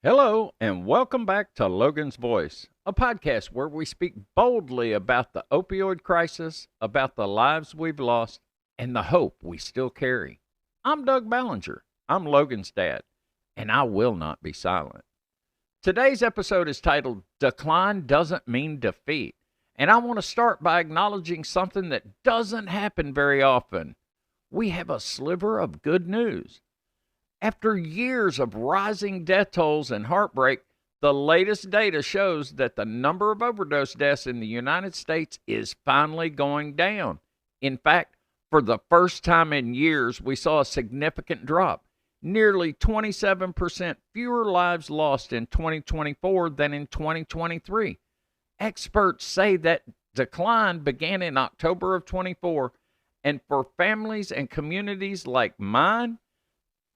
Hello, and welcome back to Logan's Voice, a podcast where we speak boldly about the opioid crisis, about the lives we've lost, and the hope we still carry. I'm Doug Ballinger. I'm Logan's dad, and I will not be silent. Today's episode is titled Decline Doesn't Mean Defeat, and I want to start by acknowledging something that doesn't happen very often. We have a sliver of good news. After years of rising death tolls and heartbreak, the latest data shows that the number of overdose deaths in the United States is finally going down. In fact, for the first time in years, we saw a significant drop. Nearly 27% fewer lives lost in 2024 than in 2023. Experts say that decline began in October of 24, and for families and communities like mine,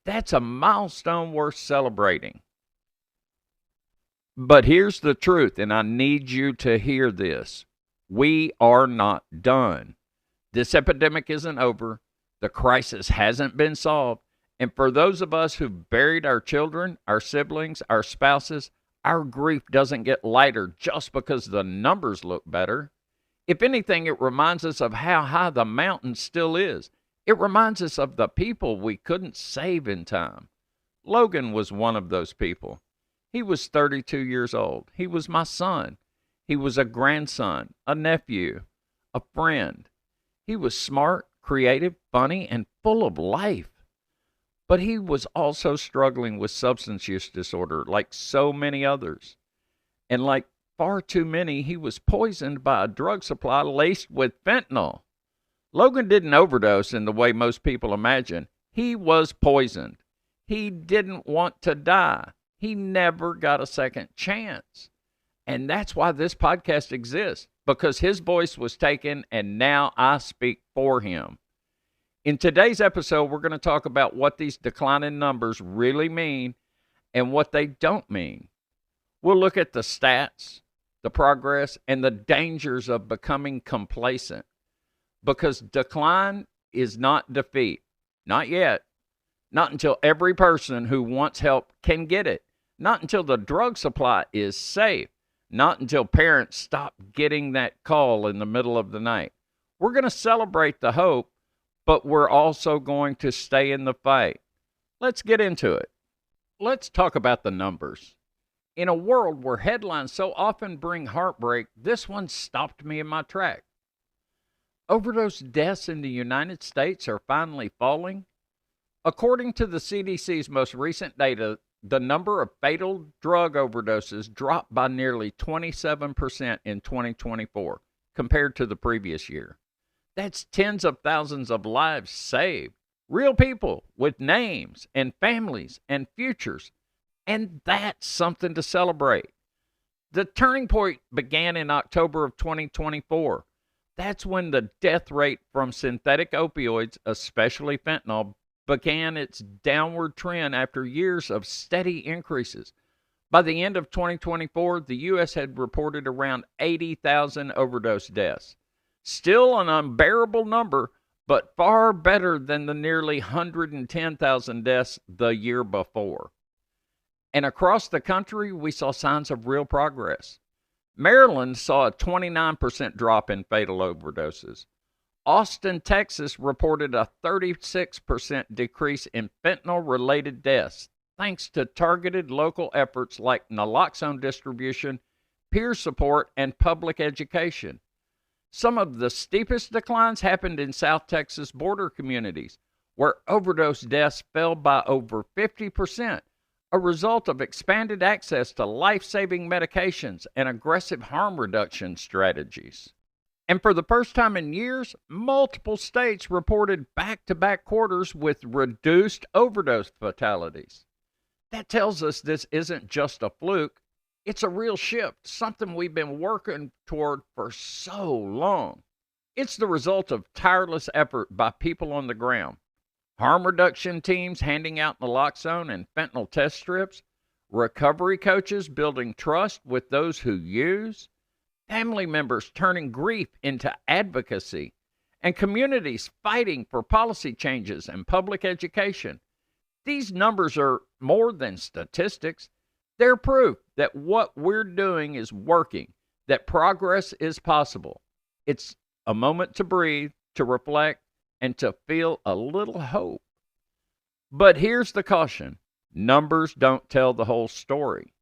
that's a milestone worth celebrating. But here's the truth, and I need you to hear this. We are not done. This epidemic isn't over. The crisis hasn't been solved. And for those of us who've buried our children, our siblings, our spouses, our grief doesn't get lighter just because the numbers look better. If anything, it reminds us of how high the mountain still is. It reminds us of the people we couldn't save in time. Logan was one of those people. He was 32 years old. He was my son. He was a grandson, a nephew, a friend. He was smart, creative, funny, and full of life. But he was also struggling with substance use disorder like so many others. And like far too many, he was poisoned by a drug supply laced with fentanyl. Logan didn't overdose in the way most people imagine. He was poisoned. He didn't want to die. He never got a second chance. And that's why this podcast exists, because his voice was taken and now I speak for him. In today's episode, we're going to talk about what these declining numbers really mean and what they don't mean. We'll look at the stats, the progress, and the dangers of becoming complacent. Because decline is not defeat. Not yet. Not until every person who wants help can get it. Not until the drug supply is safe. Not until parents stop getting that call in the middle of the night. We're going to celebrate the hope, but we're also going to stay in the fight. Let's get into it. Let's talk about the numbers. In a world where headlines so often bring heartbreak, this one stopped me in my tracks. Overdose deaths in the United States are finally falling. According to the CDC's most recent data, the number of fatal drug overdoses dropped by nearly 27% in 2024 compared to the previous year. That's tens of thousands of lives saved. Real people with names and families and futures. And that's something to celebrate. The turning point began in October of 2024. That's when the death rate from synthetic opioids, especially fentanyl, began its downward trend after years of steady increases. By the end of 2024, the U.S. had reported around 80,000 overdose deaths. Still an unbearable number, but far better than the nearly 110,000 deaths the year before. And across the country, we saw signs of real progress. Maryland saw a 29% drop in fatal overdoses. Austin, Texas reported a 36% decrease in fentanyl-related deaths, thanks to targeted local efforts like naloxone distribution, peer support, and public education. Some of the steepest declines happened in South Texas border communities, where overdose deaths fell by over 50%. A result of expanded access to life-saving medications and aggressive harm reduction strategies. And for the first time in years, multiple states reported back-to-back quarters with reduced overdose fatalities. That tells us this isn't just a fluke, it's a real shift, something we've been working toward for so long. It's the result of tireless effort by people on the ground. Harm reduction teams handing out naloxone and fentanyl test strips, recovery coaches building trust with those who use, family members turning grief into advocacy, and communities fighting for policy changes and public education. These numbers are more than statistics. They're proof that what we're doing is working, that progress is possible. It's a moment to breathe, to reflect, and to feel a little hope. But here's the caution: numbers don't tell the whole story,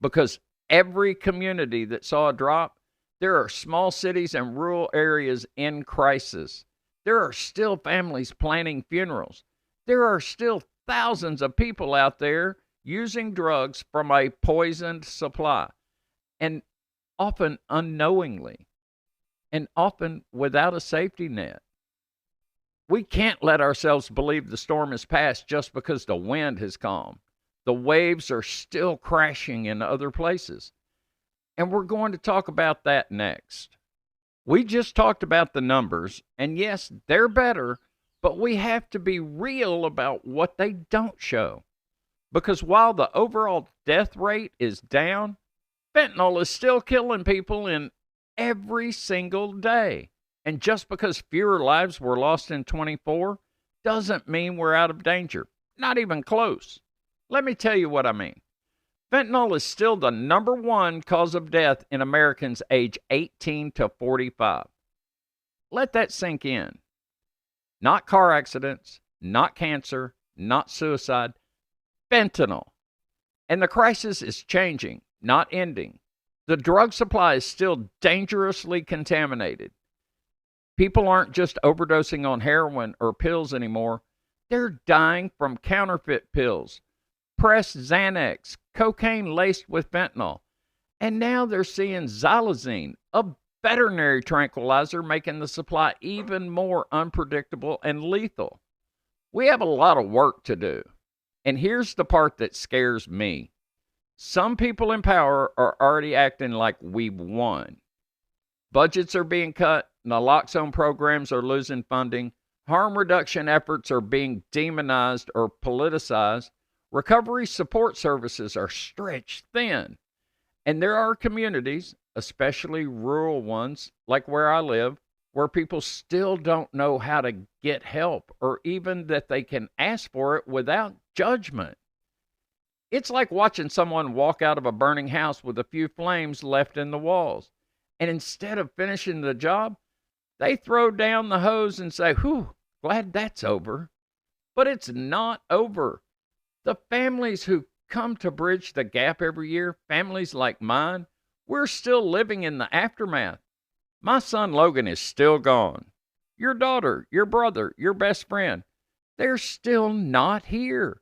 because every community that saw a drop, there are small cities and rural areas in crisis. There are still families planning funerals. There are still thousands of people out there using drugs from a poisoned supply, and often unknowingly, and often without a safety net. We can't let ourselves believe the storm is past just because the wind has calmed. The waves are still crashing in other places. And we're going to talk about that next. We just talked about the numbers, and yes, they're better, but we have to be real about what they don't show. Because while the overall death rate is down, fentanyl is still killing people in every single day. And just because fewer lives were lost in 24 doesn't mean we're out of danger. Not even close. Let me tell you what I mean. Fentanyl is still the number one cause of death in Americans age 18 to 45. Let that sink in. Not car accidents, not cancer, not suicide. Fentanyl. And the crisis is changing, not ending. The drug supply is still dangerously contaminated. People aren't just overdosing on heroin or pills anymore. They're dying from counterfeit pills, pressed Xanax, cocaine laced with fentanyl. And now they're seeing xylazine, a veterinary tranquilizer, making the supply even more unpredictable and lethal. We have a lot of work to do. And here's the part that scares me. Some people in power are already acting like we've won. Budgets are being cut, naloxone programs are losing funding, harm reduction efforts are being demonized or politicized, recovery support services are stretched thin. And there are communities, especially rural ones like where I live, where people still don't know how to get help or even that they can ask for it without judgment. It's like watching someone walk out of a burning house with a few flames left in the walls. And instead of finishing the job, they throw down the hose and say, "Whew, glad that's over." But it's not over. The families who come to bridge the gap every year, families like mine, we're still living in the aftermath. My son Logan is still gone. Your daughter, your brother, your best friend, they're still not here.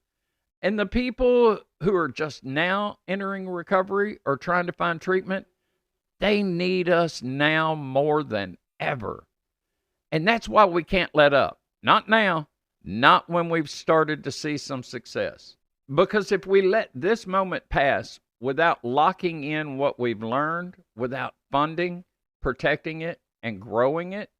And the people who are just now entering recovery or trying to find treatment, they need us now more than ever. And that's why we can't let up. Not now, not when we've started to see some success. Because if we let this moment pass without locking in what we've learned, without funding, protecting it, and growing it,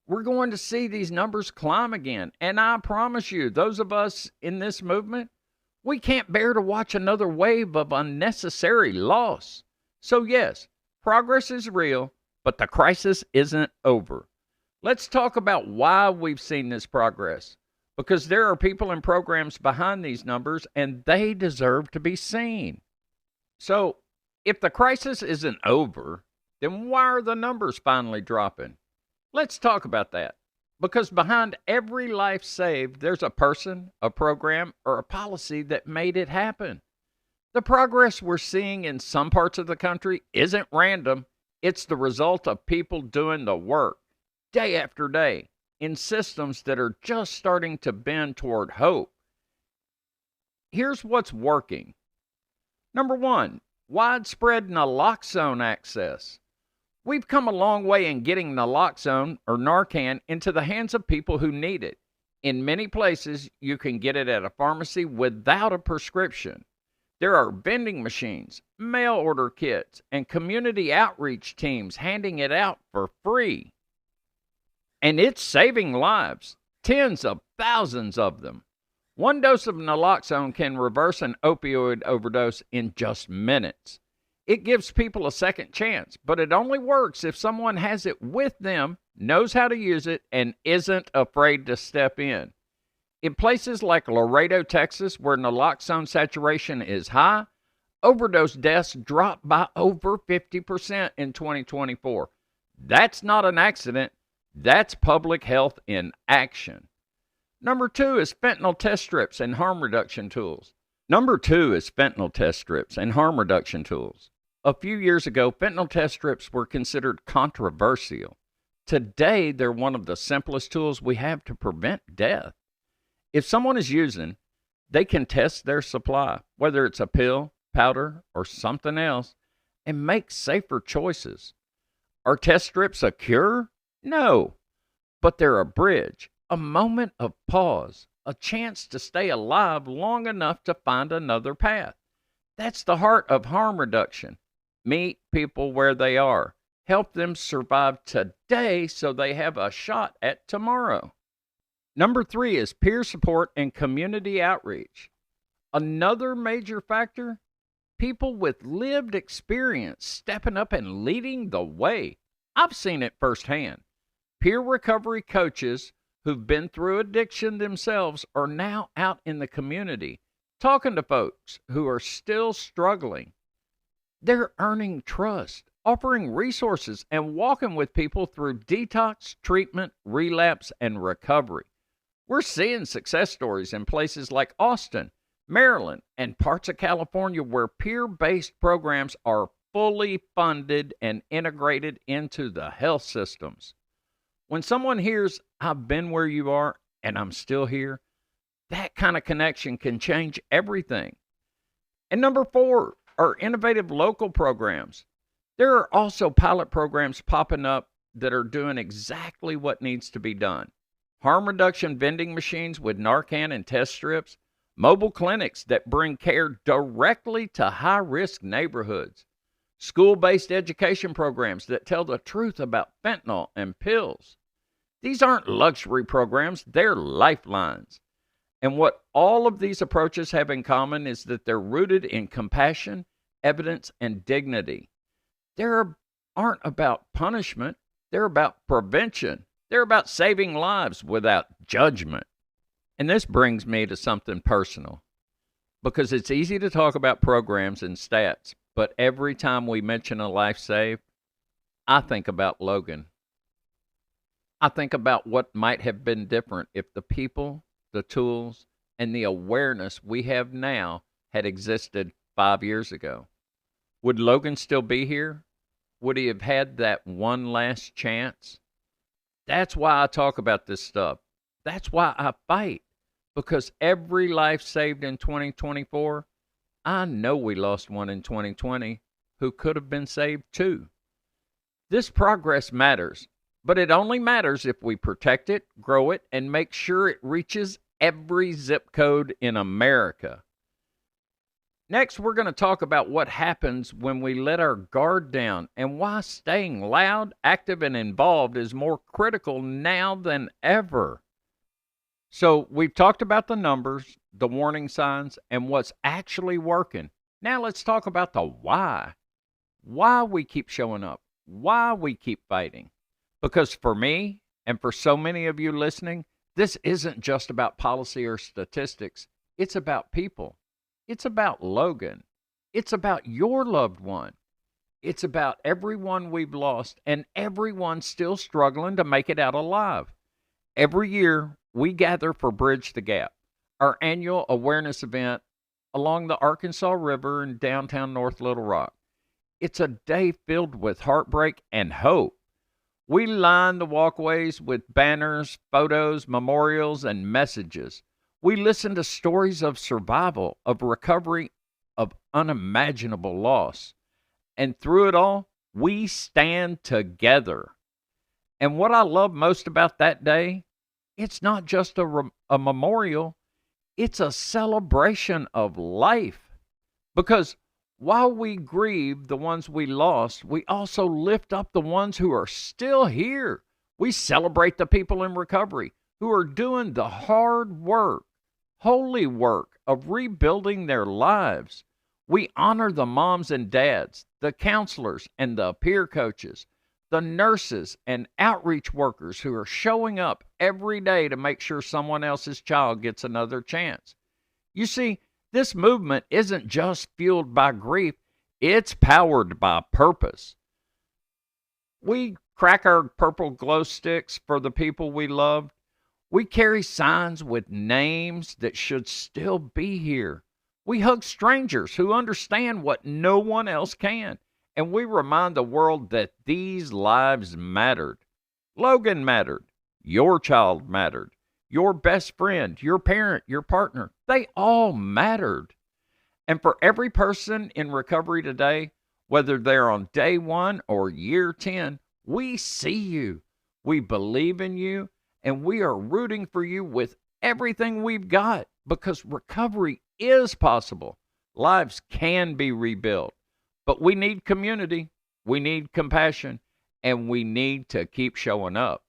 we're going to see these numbers climb again. And I promise you, those of us in this movement, we can't bear to watch another wave of unnecessary loss. So yes, progress is real, but the crisis isn't over. Let's talk about why we've seen this progress. Because there are people and programs behind these numbers, and they deserve to be seen. So, if the crisis isn't over, then why are the numbers finally dropping? Let's talk about that. Because behind every life saved, there's a person, a program, or a policy that made it happen. The progress we're seeing in some parts of the country isn't random. It's the result of people doing the work, day after day, in systems that are just starting to bend toward hope. Here's what's working. Number one, widespread naloxone access. We've come a long way in getting naloxone or Narcan into the hands of people who need it. In many places, you can get it at a pharmacy without a prescription. There are vending machines, mail order kits, and community outreach teams handing it out for free. And it's saving lives, tens of thousands of them. One dose of naloxone can reverse an opioid overdose in just minutes. It gives people a second chance, but it only works if someone has it with them knows how to use it, and isn't afraid to step in. In places like Laredo, Texas, where naloxone saturation is high, overdose deaths dropped by over 50% in 2024. That's not an accident. That's public health in action. Number two is fentanyl test strips and harm reduction tools. A few years ago, fentanyl test strips were considered controversial. Today, they're one of the simplest tools we have to prevent death. If someone is using, they can test their supply, whether it's a pill, powder, or something else, and make safer choices. Are test strips a cure? No, but they're a bridge, a moment of pause, a chance to stay alive long enough to find another path. That's the heart of harm reduction. Meet people where they are. Help them survive today so they have a shot at tomorrow. Number three is peer support and community outreach. Another major factor, people with lived experience stepping up and leading the way. I've seen it firsthand. Peer recovery coaches who've been through addiction themselves are now out in the community talking to folks who are still struggling. They're earning trust, offering resources, and walking with people through detox, treatment, relapse, and recovery. We're seeing success stories in places like Austin, Maryland, and parts of California where peer-based programs are fully funded and integrated into the health systems. When someone hears, I've been where you are and I'm still here, that kind of connection can change everything. And number four are innovative local programs. There are also pilot programs popping up that are doing exactly what needs to be done. Harm reduction vending machines with Narcan and test strips, mobile clinics that bring care directly to high-risk neighborhoods, school-based education programs that tell the truth about fentanyl and pills. These aren't luxury programs, they're lifelines. And what all of these approaches have in common is that they're rooted in compassion, evidence, and dignity. They aren't about punishment, they're about prevention. They're about saving lives without judgment. And this brings me to something personal, because it's easy to talk about programs and stats, but every time we mention a life saved, I think about Logan. I think about what might have been different if the people, the tools, and the awareness we have now had existed 5 years ago. Would Logan still be here? Would he have had that one last chance? That's why I talk about this stuff. That's why I fight. Because every life saved in 2024, I know we lost one in 2020 who could have been saved too. This progress matters, but it only matters if we protect it, grow it, and make sure it reaches every zip code in America. Next, we're going to talk about what happens when we let our guard down and why staying loud, active, and involved is more critical now than ever. So we've talked about the numbers, the warning signs, and what's actually working. Now let's talk about the why. Why we keep showing up. Why we keep fighting. Because for me, and for so many of you listening, this isn't just about policy or statistics. It's about people. It's about Logan. It's about your loved one. It's about everyone we've lost and everyone still struggling to make it out alive. Every year, we gather for Bridge the Gap, our annual awareness event along the Arkansas River in downtown North Little Rock. It's a day filled with heartbreak and hope. We line the walkways with banners, photos, memorials, and messages. We listen to stories of survival, of recovery, of unimaginable loss. And through it all, we stand together. And what I love most about that day, it's not just a memorial, it's a celebration of life. Because while we grieve the ones we lost, we also lift up the ones who are still here. We celebrate the people in recovery who are doing the hard work, holy work of rebuilding their lives. We honor the moms and dads, the counselors, and the peer coaches, the nurses and outreach workers who are showing up every day to make sure someone else's child gets another chance. You see, this movement isn't just fueled by grief, it's powered by purpose. We crack our purple glow sticks for the people we love. We carry signs with names that should still be here. We hug strangers who understand what no one else can. And we remind the world that these lives mattered. Logan mattered. Your child mattered. Your best friend, your parent, your partner, they all mattered. And for every person in recovery today, whether they're on day 1 or year 10, we see you. We believe in you, and we are rooting for you with everything we've got, because recovery is possible. Lives can be rebuilt. But we need community, we need compassion, and we need to keep showing up.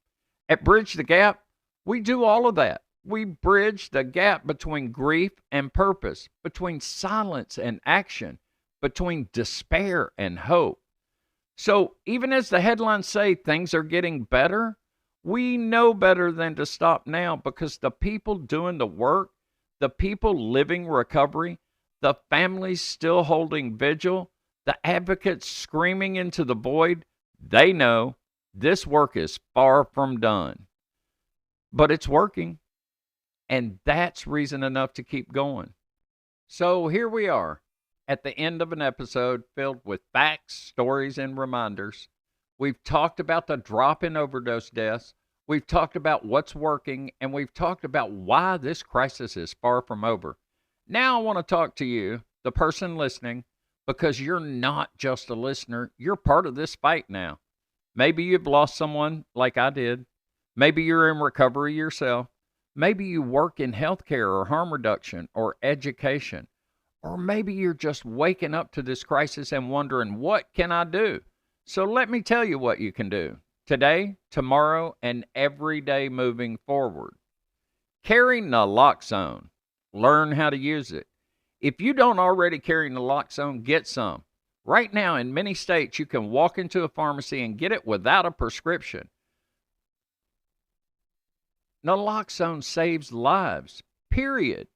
At Bridge the Gap, we do all of that. We bridge the gap between grief and purpose, between silence and action, between despair and hope. So even as the headlines say things are getting better, we know better than to stop now, because the people doing the work, the people living recovery, the families still holding vigil, the advocates screaming into the void, they know this work is far from done. But it's working, and that's reason enough to keep going. So here we are at the end of an episode filled with facts, stories, and reminders. We've talked about the drop in overdose deaths. We've talked about what's working, and we've talked about why this crisis is far from over. Now I want to talk to you, the person listening, because you're not just a listener. You're part of this fight now. Maybe you've lost someone like I did. Maybe you're in recovery yourself. Maybe you work in healthcare or harm reduction or education. Or maybe you're just waking up to this crisis and wondering, what can I do? So let me tell you what you can do today, tomorrow, and every day moving forward. Carry naloxone. Learn how to use it. If you don't already carry naloxone, get some. Right now, in many states, you can walk into a pharmacy and get it without a prescription. Naloxone saves lives, period.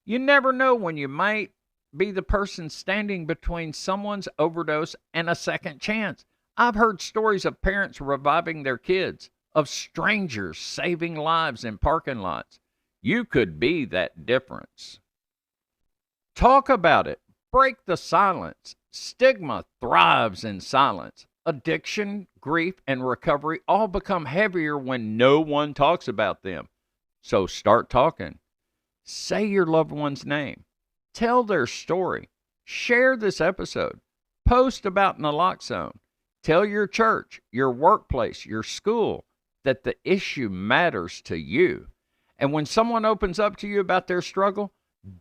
You never know when you might be the person standing between someone's overdose and a second chance. I've heard stories of parents reviving their kids, of strangers saving lives in parking lots. You could be that difference. Talk about it. Break the silence. Stigma thrives in silence. Addiction, grief, and recovery all become heavier when no one talks about them. So start talking. Say your loved one's name. Tell their story. Share this episode. Post about naloxone. Tell your church, your workplace, your school that the issue matters to you. And when someone opens up to you about their struggle,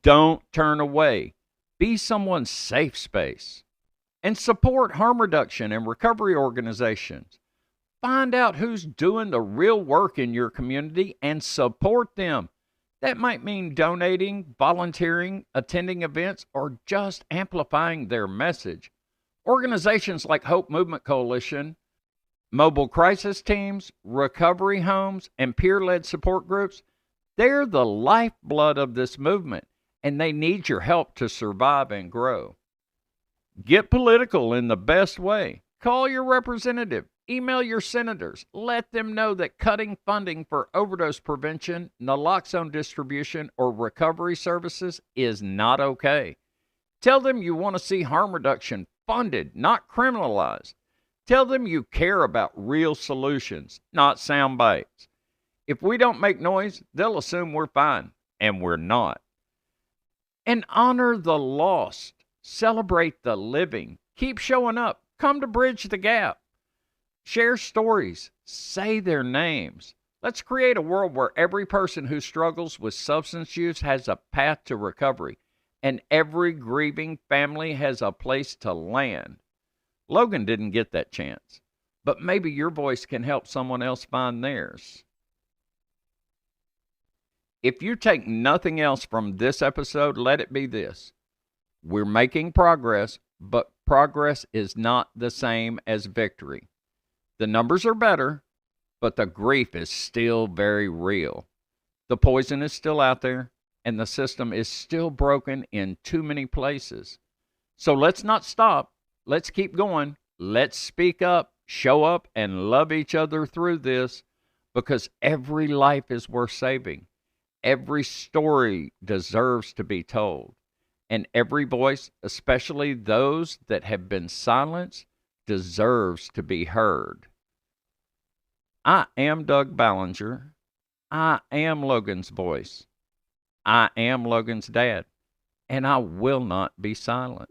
don't turn away. Be someone's safe space. And support harm reduction and recovery organizations. Find out who's doing the real work in your community and support them. That might mean donating, volunteering, attending events, or just amplifying their message. Organizations like Hope Movement Coalition, mobile crisis teams, recovery homes, and peer-led support groups, they're the lifeblood of this movement, and they need your help to survive and grow. Get political in the best way. Call your representative. Email your senators. Let them know that cutting funding for overdose prevention, naloxone distribution, or recovery services is not okay. Tell them you want to see harm reduction funded, not criminalized. Tell them you care about real solutions, not sound bites. If we don't make noise, they'll assume we're fine, and we're not. And honor the lost. Celebrate the living. Keep showing up. Come to Bridge the Gap. Share stories. Say their names. Let's create a world where every person who struggles with substance use has a path to recovery, and every grieving family has a place to land. Logan didn't get that chance, but maybe your voice can help someone else find theirs. If you take nothing else from this episode, let it be this. We're making progress, but progress is not the same as victory. The numbers are better, but the grief is still very real. The poison is still out there, and the system is still broken in too many places. So let's not stop. Let's keep going. Let's speak up, show up, and love each other through this, because every life is worth saving. Every story deserves to be told. And every voice, especially those that have been silenced, deserves to be heard. I am Doug Ballinger. I am Logan's voice. I am Logan's dad. And I will not be silent.